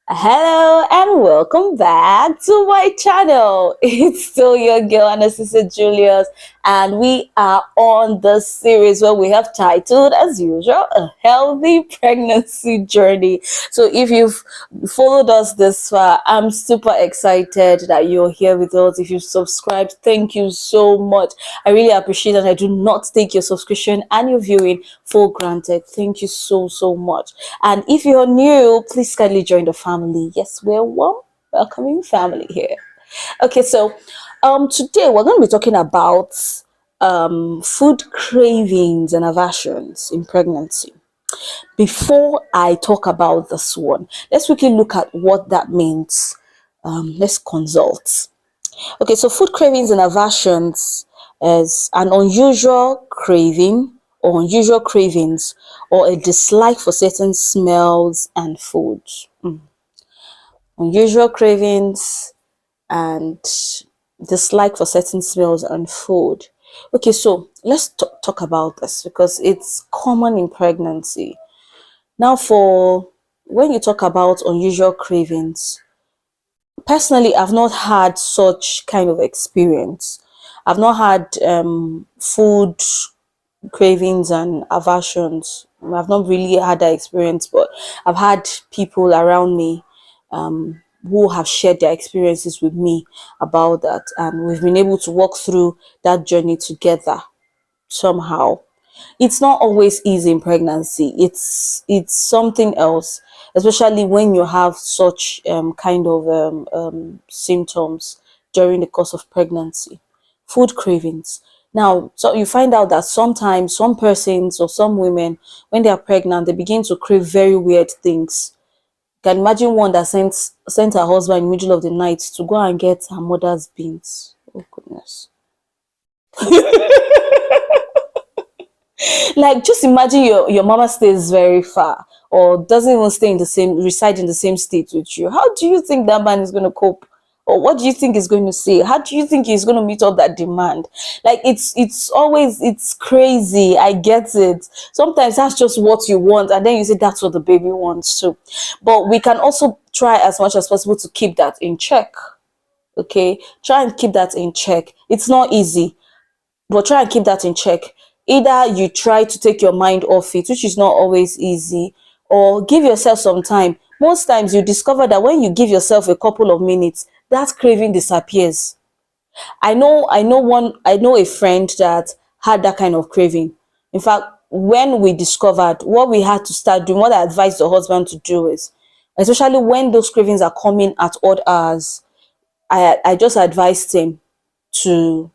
Hello and welcome back to my channel. It's still your girl Anastasia Julius, and we are on the series where we have titled, as usual, a healthy pregnancy journey. So if you've followed us this far, I'm super excited that you're here with us. If you've subscribed, thank you so much. I really appreciate that. I do not take your subscription and your viewing for granted. Thank you so much. And if you're new, please kindly join the family. Yes, we're one welcoming family here. Okay, so today we're going to be talking about food cravings and aversions in pregnancy. Before I talk about this one, let's quickly look at what that means. Let's consult. Okay, so food cravings and aversions is an unusual craving or unusual cravings or a dislike for certain smells and foods. Unusual cravings and dislike for certain smells and food. Okay, so let's talk about this because it's common in pregnancy. Now, for when you talk about unusual cravings, personally, I've not had such kind of experience. I've not had food cravings and aversions. I've not really had that experience, but I've had people around me who have shared their experiences with me about that, and we've been able to walk through that journey together somehow. It's not always easy in pregnancy. It's something else, especially when you have such kind of symptoms during the course of pregnancy. Food cravings. Now, so you find out that sometimes some persons or some women, when they are pregnant, they begin to crave very weird things. You can imagine one that sent her husband in the middle of the night to go and get her mother's beans. Oh goodness. Like, just imagine your mama stays very far or doesn't even stay in the same reside in the same state with you. How do you think that man is going to cope? Or what do you think he's going to say? How do you think he's going to meet up that demand? Like, it's crazy. I get it. Sometimes that's just what you want, and then you say that's what the baby wants too. But we can also try as much as possible to keep that in check. Okay, try and keep that in check. It's not easy, but try and keep that in check. Either you try to take your mind off it, which is not always easy, or give yourself some time. Most times you discover that when you give yourself a couple of minutes, that craving disappears. I know a friend that had that kind of craving. In fact, when we discovered, what we had to start doing, what I advised the husband to do is, especially when those cravings are coming at odd hours, I just advised him to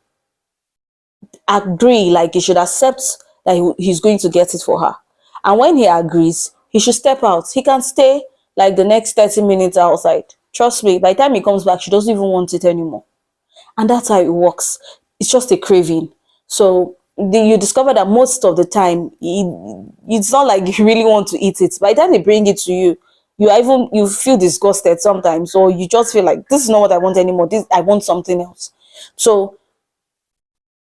agree, like he should accept that he's going to get it for her. And when he agrees, he should step out. He can stay like the next 30 minutes outside. Trust me, by the time he comes back, she doesn't even want it anymore. And that's how it works. It's just a craving. So you discover that most of the time, it's not like you really want to eat it. By the time they bring it to you, you feel disgusted sometimes, or you just feel like this is not what I want anymore. I want something else. So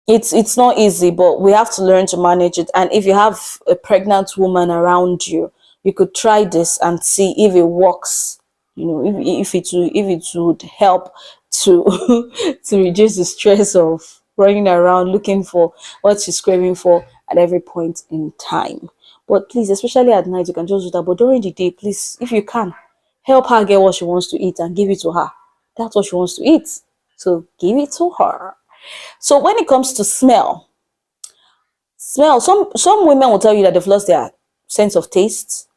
it's not easy, but we have to learn to manage it. And if you have a pregnant woman around you, you could try this and see if it works. You know, if it would help to to reduce the stress of running around looking for what she's craving for at every point in time. But please, especially at night, you can just do that. But during the day, please, if you can, help her get what she wants to eat and give it to her. That's what she wants to eat. So give it to her. So when it comes to smell, some women will tell you that they've lost their sense of taste,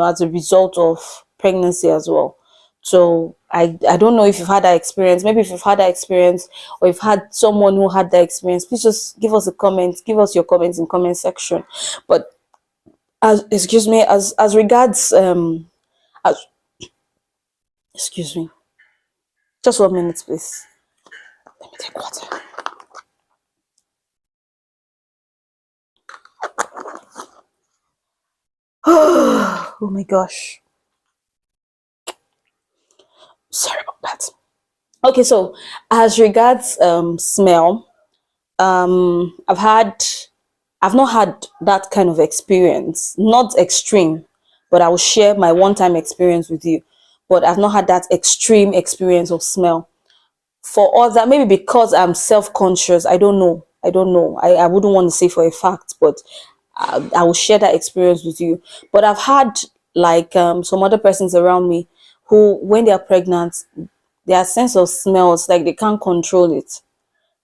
as a result of pregnancy as well. So I don't know if you've had that experience. Maybe if you've had that experience, or you've had someone who had that experience, please just give us a comment. Give us your comments in comment section. But as regards as excuse me, just 1 minute, please. Let me take water. Oh my gosh. Sorry about that. Okay, so as regards smell, I've not had that kind of experience, not extreme, but I will share my one-time experience with you. but I've not had that extreme experience of smell. For other, maybe because I'm self-conscious, I wouldn't want to say for a fact, but I will share that experience with you. But I've had like some other persons around me who, when they are pregnant, their sense of smells, like they can't control it.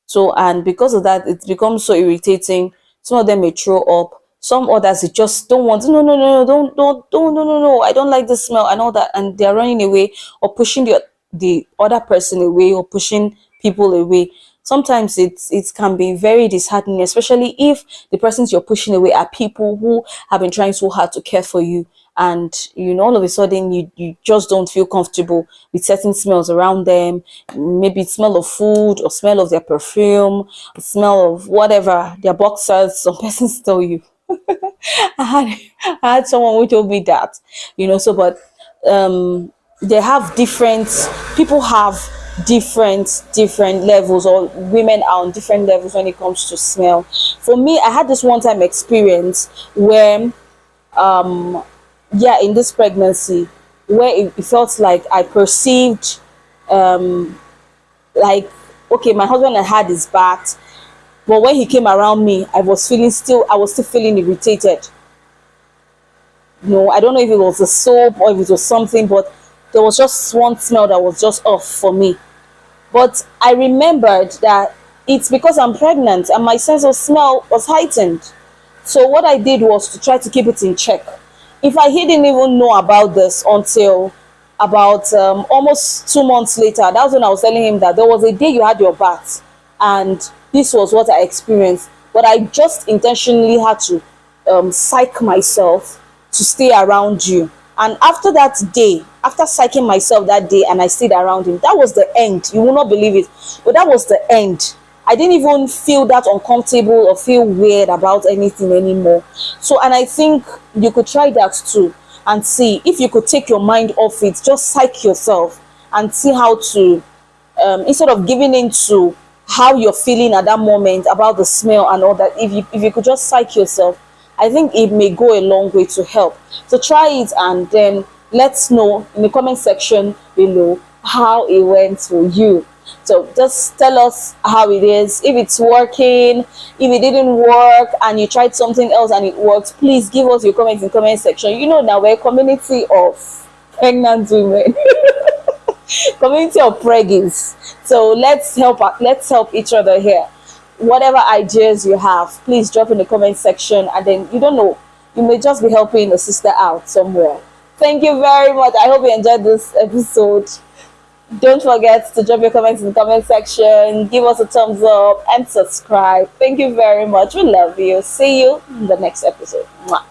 So, and because of that, it becomes so irritating. Some of them may throw up. Some others they just don't want. No, no, no, no, don't, no, no, no. I don't like the smell and all that, and they're running away or pushing the other person away or pushing people away. Sometimes it can be very disheartening, especially if the persons you're pushing away are people who have been trying so hard to care for you, and all of a sudden you just don't feel comfortable with certain smells around them. Maybe smell of food or smell of their perfume, smell of whatever, their boxers. Some persons tell you. I had someone who told me that, so, but they have different people have different levels, or women are on different levels when it comes to smell. For me, I had this one time experience where yeah, in this pregnancy, where it felt like I perceived like, okay, my husband had his bath, but when he came around me, I was still feeling irritated. No, I don't know if it was the soap or if it was something, but there was just one smell that was just off for me. But I remembered that it's because I'm pregnant and my sense of smell was heightened. So what I did was to try to keep it in check. If I didn't even know about this until about almost 2 months later, that was when I was telling him that there was a day you had your bath and this was what I experienced. But I just intentionally had to psych myself to stay around you. And after that day, after psyching myself that day and I stayed around him, that was the end. You will not believe it, but that was the end. I didn't even feel that uncomfortable or feel weird about anything anymore. So, and I think you could try that too and see if you could take your mind off it. Just psych yourself and see how to, instead of giving into how you're feeling at that moment about the smell and all that, if you could just psych yourself, I think it may go a long way to help. So try it and then let's know in the comment section below how it went for you. So just tell us how it is, if it's working, if it didn't work and you tried something else and it worked. Please give us your comments in the comment section. Now we're a community of pregnant women. Community of preggies. So let's help each other here. Whatever ideas you have, please drop in the comment section, and then you don't know, you may just be helping a sister out somewhere. Thank you very much. I hope you enjoyed this episode. Don't forget to drop your comments in the comment section, give us a thumbs up and subscribe. Thank you very much. We love you. See you in the next episode. Mwah.